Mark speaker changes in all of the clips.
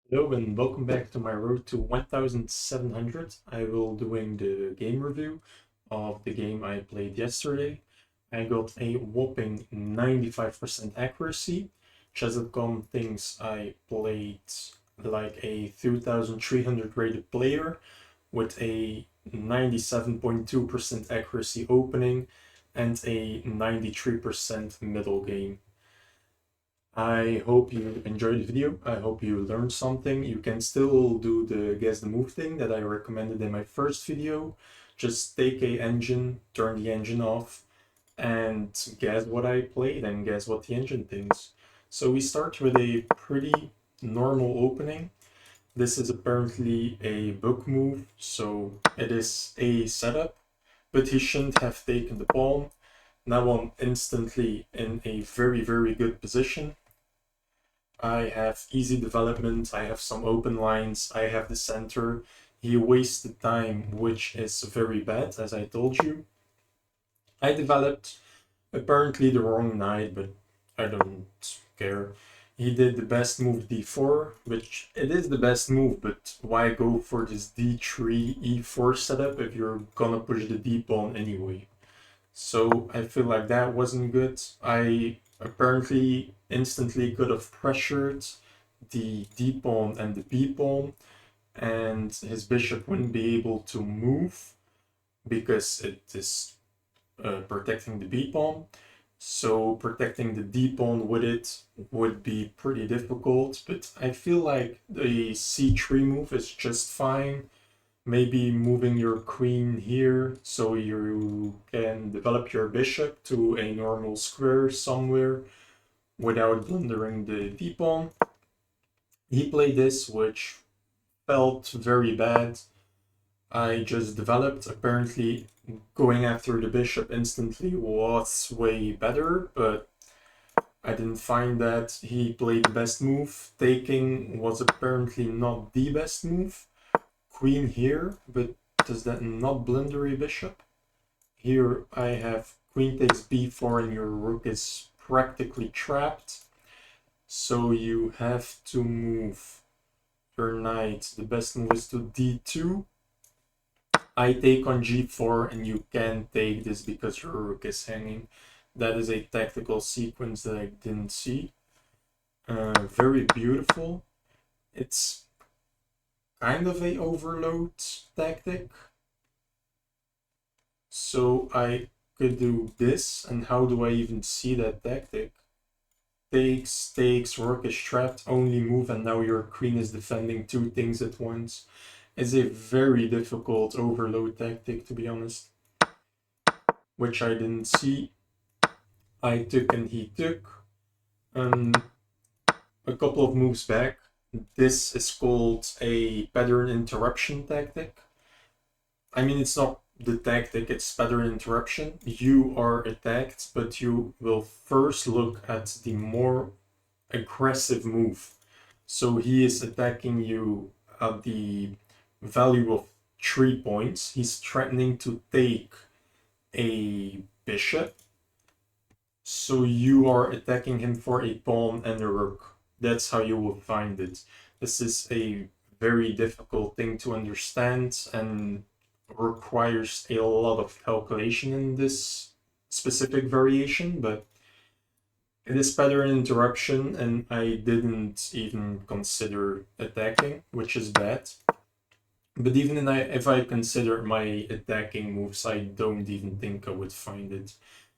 Speaker 1: Hello and welcome back to my road to 1700. I will doing the game review of the game I played yesterday. I got a whopping 95% accuracy. Chess.com thinks I played like a 2300 rated player with a 97.2% accuracy opening and a 93% middle game. I hope you enjoyed the video. I hope you learned something. You can still do the guess the move thing that I recommended in my first video. Just take a engine, turn the engine off, and guess what I played and guess what the engine thinks. So we start with a pretty normal opening. This is apparently a book move, so it is a setup, but he shouldn't have taken the pawn. Now I'm instantly in a very good position. I have easy development, I have some open lines, I have the center. He wasted time, which is very bad, as I told you. I developed apparently the wrong knight, but I don't care. He did the best move d4, which it is the best move, but why go for this d3 e4 setup if you're gonna push the d pawn anyway? So I feel like that wasn't good. I apparently instantly could have pressured the d pawn and the b pawn, and his bishop wouldn't be able to move because it is protecting the b pawn. So protecting the d pawn with it would be pretty difficult, but I feel like the c3 move is just fine. Maybe moving your queen here so you can develop your bishop to a normal square somewhere without blundering the d pawn. He played this, which felt very bad. I just developed. Apparently, going after the bishop instantly was way better, but I didn't find that he played the best move. Taking was apparently not the best move. Queen here, but does that not blunder a bishop? Here I have queen takes b4 and your rook is practically trapped. So you have to move your knight. The best move is to d2. I take on g4 and you can take this because your rook is hanging. That is a tactical sequence that I didn't see. Very beautiful. It's kind of a overload tactic. So I could do this, and how do I even see that tactic? Takes, rook is trapped, only move, and now your queen is defending two things at once. It's a very difficult overload tactic, to be honest, which I didn't see. I took and he took. A couple of moves back, this is called a pattern interruption tactic. I mean, it's not the tactic, it's pattern interruption. You are attacked, but you will first look at the more aggressive move. So he is attacking you at the value of 3 points. He's threatening to take a bishop. So you are attacking him for a pawn and a rook. That's how you will find it. This is a very difficult thing to understand and requires a lot of calculation in this specific variation, but it is pattern interruption and I didn't even consider attacking, which is bad. But even if I consider my attacking moves, I don't even think I would find it,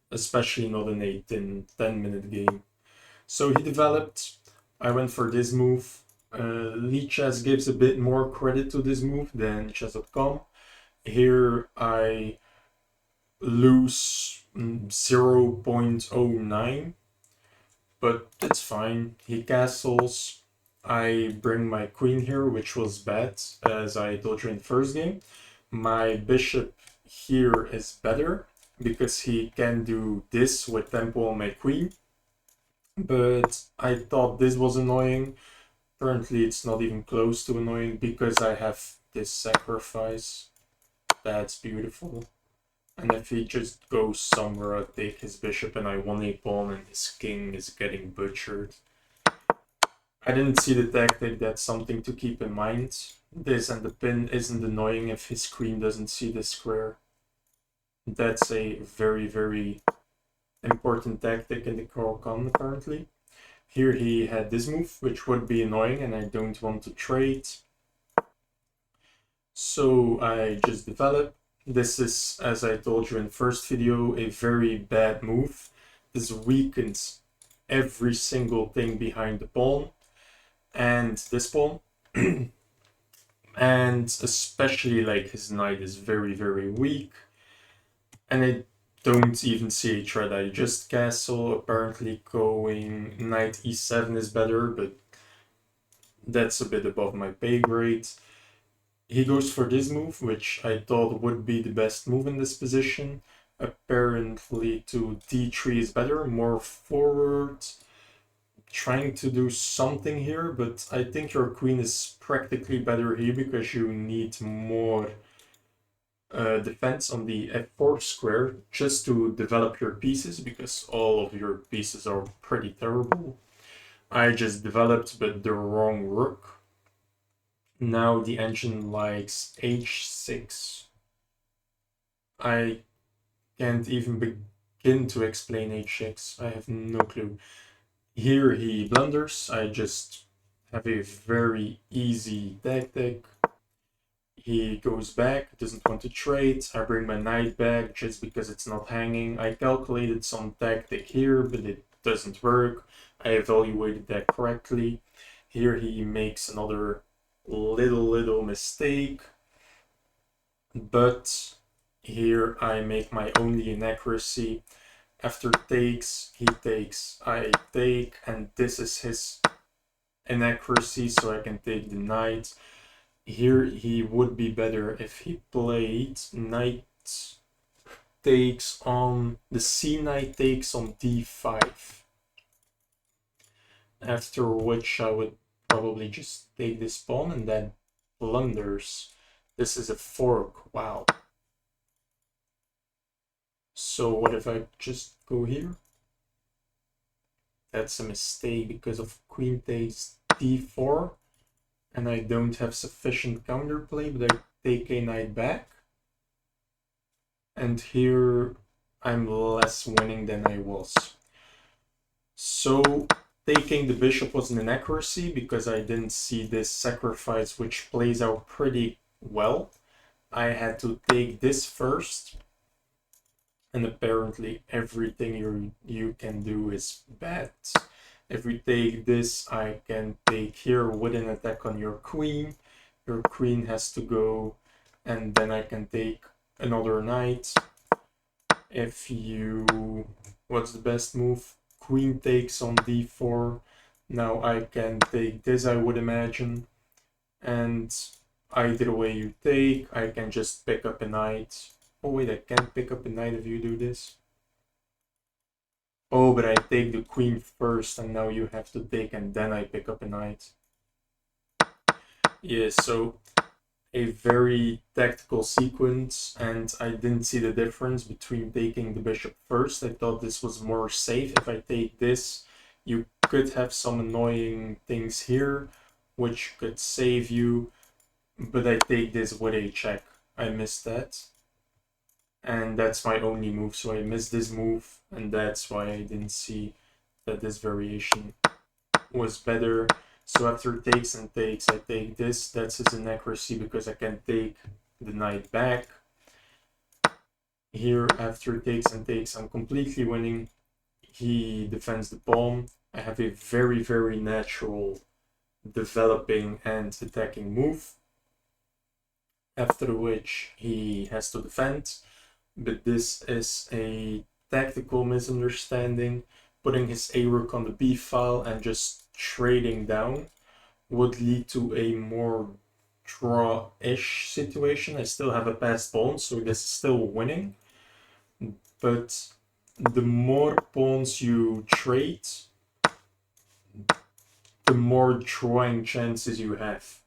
Speaker 1: especially not in a 10-minute game. So he developed, I went for this move. Lichess gives a bit more credit to this move than chess.com. Here I lose 0.09, but it's fine. He castles. I bring my queen here, which was bad, as I told you in the first game. My bishop here is better because he can do this with tempo on my queen. But I thought this was annoying. Apparently it's not even close to annoying because I have this sacrifice. That's beautiful. And if he just goes somewhere, I take his bishop and I won a pawn and his king is getting butchered. I didn't see the tactic, that's something to keep in mind. This and the pin isn't annoying if his queen doesn't see the square. That's a very, very important tactic in the Caro-Kann currently. Here he had this move, which would be annoying, and I don't want to trade. So I just develop. This is, as I told you in the first video, a very bad move. This weakens every single thing behind the pawn and this pawn. And especially like his knight is very, very weak. And I don't even see a threat. I just castle. Apparently going knight e7 is better, but that's a bit above my pay grade. He goes for this move, which I thought would be the best move in this position. Apparently to d3 is better, more forward. Trying to do something here, but I think your queen is practically better here because you need more defense on the f4 square just to develop your pieces, because all of your pieces are pretty terrible. I just developed but the wrong rook. Now the engine likes h6. I can't even begin to explain h6. I have no clue. Here he blunders. I just have a very easy tactic. He goes back, doesn't want to trade. I bring my knight back just because it's not hanging. I calculated some tactic here, but it doesn't work. I evaluated that correctly. Here he makes another little mistake. But here I make my only inaccuracy. After takes, he takes, I take, and this is his inaccuracy, so I can take the knight. Here he would be better if he played knight takes on the c knight takes on d5. After which I would probably just take this pawn and then blunders. This is a fork, wow. So what if I just go here? That's a mistake because of queen takes d4. And I don't have sufficient counterplay, but I take a knight back. And here I'm less winning than I was. So taking the bishop was an inaccuracy because I didn't see this sacrifice, which plays out pretty well. I had to take this first. And apparently everything you can do is bad. If we take this, I can take here with an attack on your queen. Your queen has to go, and then I can take another knight. If you... What's the best move? Queen takes on d4. Now I can take this, I would imagine. And either way you take, I can just pick up a knight. Oh wait, I can't pick up a knight if you do this. Oh, but I take the queen first, and now you have to take, and then I pick up a knight. Yeah, so a very tactical sequence, and I didn't see the difference between taking the bishop first. I thought this was more safe. If I take this, you could have some annoying things here, which could save you, but I take this with a check. I missed that. And that's my only move, so I missed this move, and that's why I didn't see that this variation was better. So after takes and takes, I take this. That's his inaccuracy because I can take the knight back. Here, after takes and takes, I'm completely winning. He defends the pawn. I have a very, very natural developing and attacking move. After which he has to defend. But this is a tactical misunderstanding. Putting his a-rook on the b file and just trading down would lead to a more draw-ish situation. I still have a passed pawn, so this is still winning. But the more pawns you trade, the more drawing chances you have.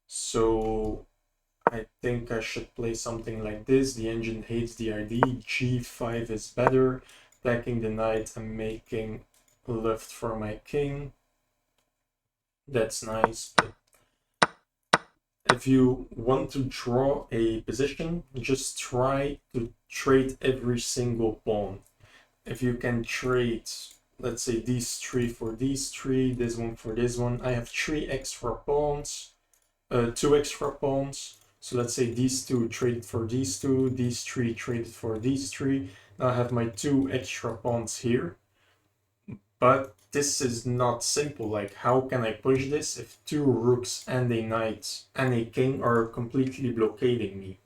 Speaker 1: So I think I should play something like this. The engine hates the idea. g5 is better. Attacking the knight and making left for my king. That's nice, but if you want to draw a position, just try to trade every single pawn. If you can trade, let's say, these three for these three, this one for this one, I have three extra pawns, two extra pawns. So let's say these two traded for these two, these three traded for these three. Now I have my two extra pawns here. But this is not simple. Like, how can I push this if two rooks and a knight and a king are completely blockading me?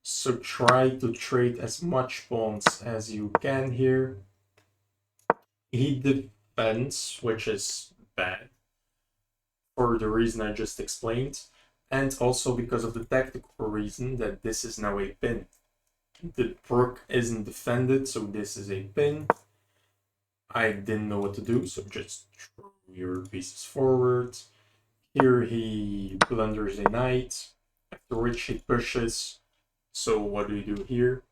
Speaker 1: So try to trade as much pawns as you can here. He defends, which is bad for the reason I just explained, and also because of the tactical reason that this is now a pin. The rook isn't defended, so this is a pin. I didn't know what to do, so just throw your pieces forward. Here he blunders a knight, after which he pushes. So what do you do here?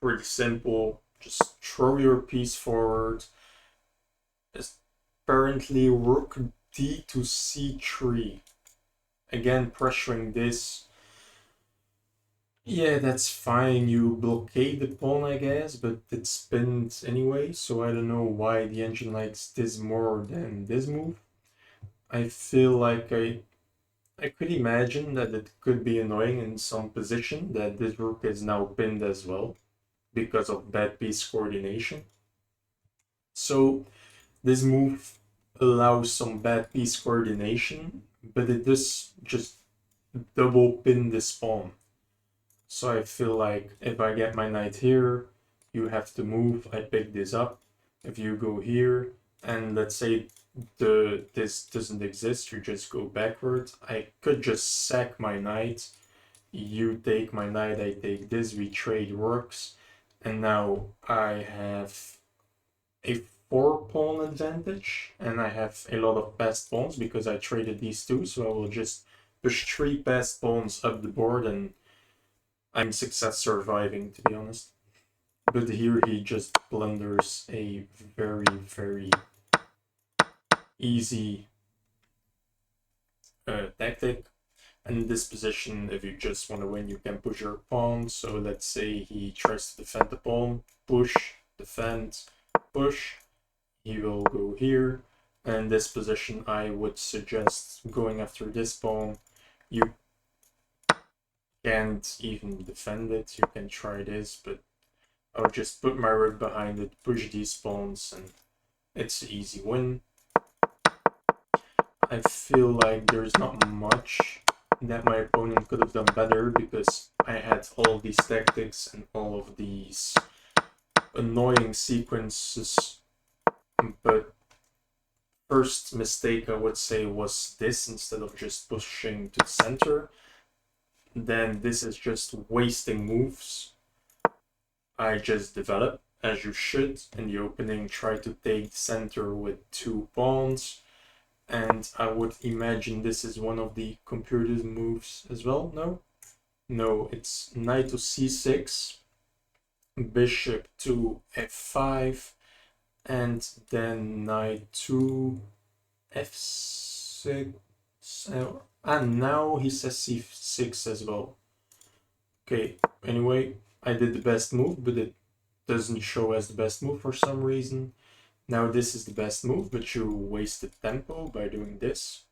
Speaker 1: Pretty simple. Just throw your piece forward. Apparently rook d to c3. Again, pressuring this. Yeah, that's fine. You blockade the pawn, I guess, but it's pinned anyway, so I don't know why the engine likes this more than this move. I feel like I could imagine that it could be annoying in some position that this rook is now pinned as well because of bad piece coordination. So this move allows some bad piece coordination, but it does just double pin this pawn. So I feel like if I get my knight here, you have to move, I pick this up. If you go here, and let's say this doesn't exist, you just go backwards. I could just sack my knight. You take my knight, I take this, we trade rooks. And now I have a 4-pawn advantage, and I have a lot of passed pawns because I traded these two, so I will just push 3 passed pawns up the board and I'm success surviving, to be honest. But here he just blunders a very, very easy tactic. And in this position, if you just want to win, you can push your pawn. So let's say he tries to defend the pawn, push, defend, push. He will go here. And in this position, I would suggest going after this pawn. You can't even defend it. You can try this, but I'll just put my rook behind it, push these pawns, and it's an easy win. I feel like there's not much that my opponent could have done better because I had all these tactics and all of these annoying sequences. But first mistake I would say was this, instead of just pushing to the center. Then this is just wasting moves. I just develop, as you should, in the opening, try to take the center with 2 pawns. And I would imagine this is one of the computer's moves as well. No? No, it's knight to c6, bishop to f5, and then knight to f6. And now he says c6 as well. Okay, anyway, I did the best move, but it doesn't show as the best move for some reason. Now this is the best move, but you wasted tempo by doing this.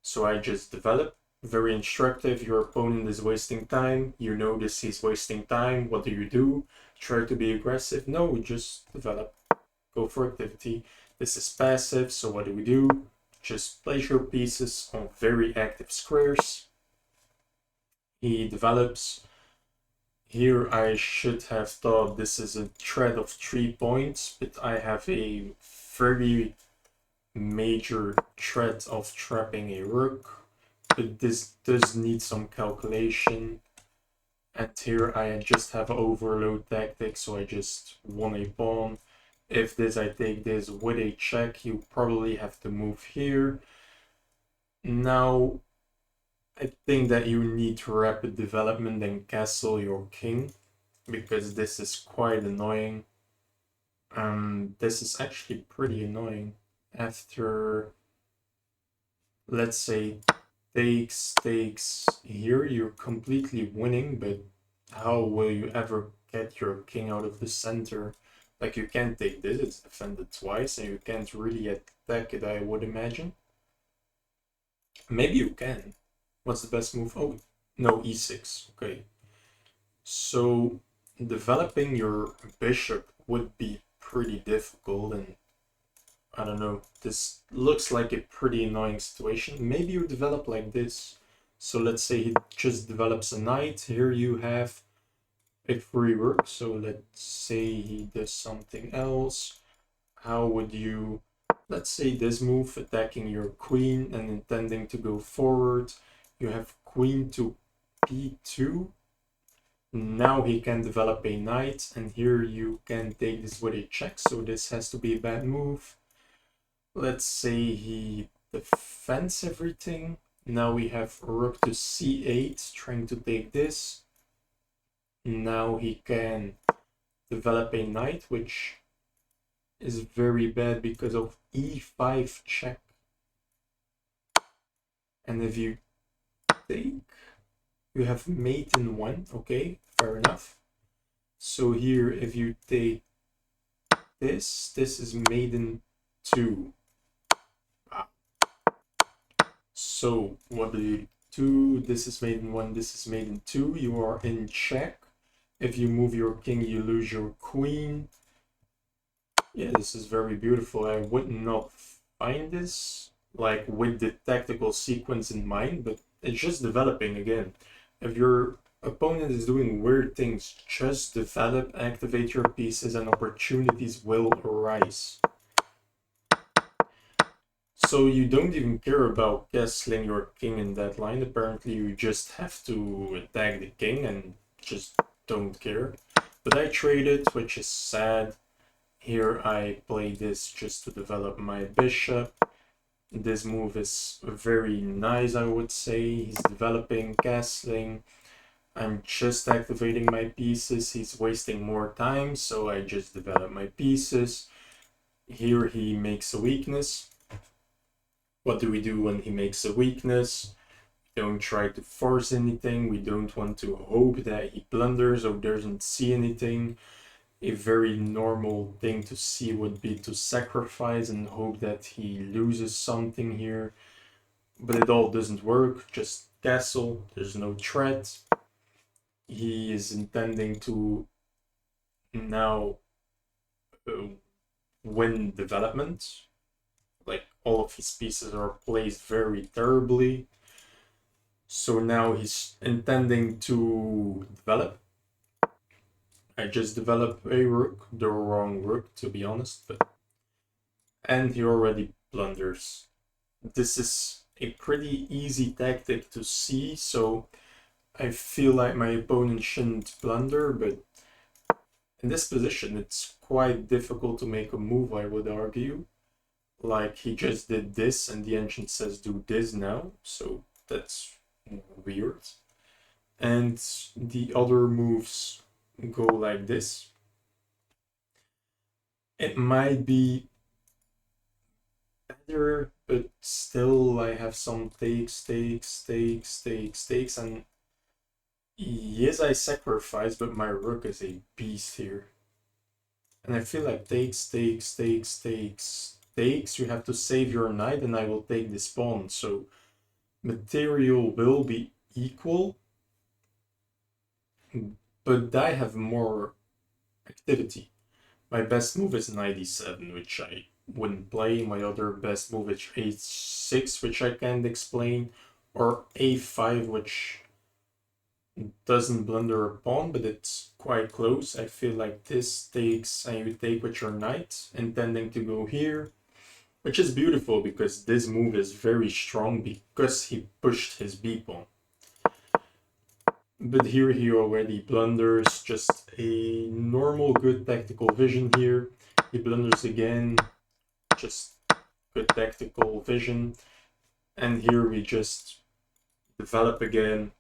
Speaker 1: So I just develop. Very instructive. Your opponent is wasting time. You notice he's wasting time. What do? Try to be aggressive? No, just develop. Go for activity. This is passive, so what do? Just place your pieces on very active squares. He develops. Here I should have thought this is a threat of 3 points, but I have a very major threat of trapping a rook. But this does need some calculation. And here I just have overload tactic, so I just won a pawn. If I take this with a check, you probably have to move here. Now I think that you need rapid development and castle your king, because this is quite annoying. This is actually pretty annoying. After let's say takes here, you're completely winning, but how will you ever get your king out of the center? Like, you can't take this, it's defended twice, and you can't really attack it, I would imagine. Maybe you can. What's the best move? Oh, no, e6. Okay. So, developing your bishop would be pretty difficult, and I don't know, this looks like a pretty annoying situation. Maybe you develop like this. So let's say he just develops a knight. Here you have a free rook. So let's say he does something else. How would you, let's say this move, attacking your queen and intending to go forward. You have queen to p2. Now he can develop a knight, and here you can take this with a check. So this has to be a bad move. Let's say he defends everything. Now we have rook to c8, trying to take this. Now he can develop a knight, which is very bad because of e5 check. And if you take, you have mate in 1. Okay, fair enough. So here, if you take this is mate in 2. So what do you do? This is made in 1, this is made in 2. You are in check. If you move your king, you lose your queen. Yeah, this is very beautiful. I would not find this like with the tactical sequence in mind, but it's just developing again. If your opponent is doing weird things, just develop, activate your pieces, and opportunities will arise. So you don't even care about castling your king in that line. Apparently you just have to attack the king and just don't care. But I traded, which is sad. Here I play this just to develop my bishop. This move is very nice, I would say. He's developing, castling. I'm just activating my pieces. He's wasting more time, so I just develop my pieces. Here he makes a weakness. What do we do when he makes a weakness? We don't try to force anything. We don't want to hope that he blunders or doesn't see anything. A very normal thing to see would be to sacrifice and hope that he loses something here. But it all doesn't work. Just castle. There's no threat. He is intending to now win development. Like, all of his pieces are placed very terribly. So now he's intending to develop. I just developed a rook, the wrong rook to be honest, but and he already blunders. This is a pretty easy tactic to see, so I feel like my opponent shouldn't blunder, but in this position it's quite difficult to make a move, I would argue. Like, he just did this and the engine says do this now, so that's weird. And the other moves go like this. It might be better, but still I have some takes, and yes, I sacrifice, but my rook is a beast here. And I feel like takes, you have to save your knight, and I will take this pawn. So material will be equal, but I have more activity. My best move is knight e7, which I wouldn't play. My other best move is a6, which I can't explain, or a5, which doesn't blunder a pawn, but it's quite close. I feel like this takes, and you take with your knight, intending to go here, which is beautiful because this move is very strong because he pushed his b pawn. But here he already blunders, just a normal good tactical vision here. He blunders again, just good tactical vision. And here we just develop again.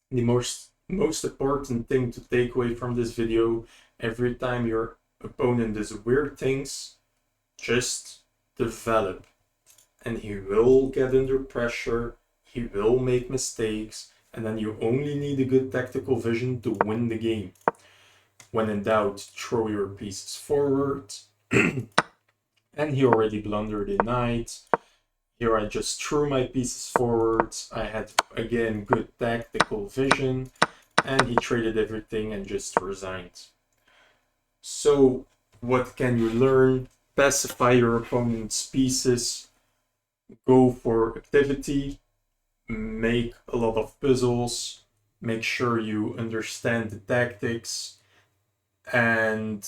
Speaker 1: The most important thing to take away from this video, every time your opponent does weird things, just develop. and he will get under pressure, he will make mistakes, and then you only need a good tactical vision to win the game. When in doubt, throw your pieces forward. And he already blundered a knight. Here I just threw my pieces forward. I had, again, good tactical vision. And he traded everything and just resigned. So, what can you learn? Pacify your opponent's pieces. Go for activity. Make a lot of puzzles. Make sure you understand the tactics. And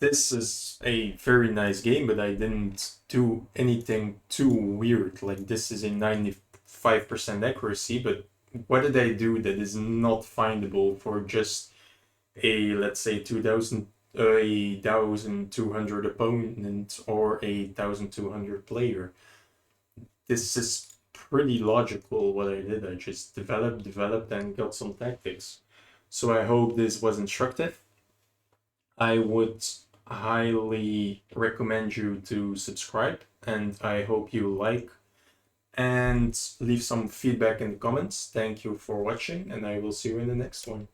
Speaker 1: this is a very nice game, but I didn't do anything too weird. Like, this is a 95% accuracy, but what did I do that is not findable for just a, let's say, 1,200 opponent or a 1,200 player? This is pretty logical what I did. I just developed, and got some tactics. So I hope this was instructive. I would highly recommend you to subscribe, and I hope you like and leave some feedback in the comments. Thank you for watching, and I will see you in the next one.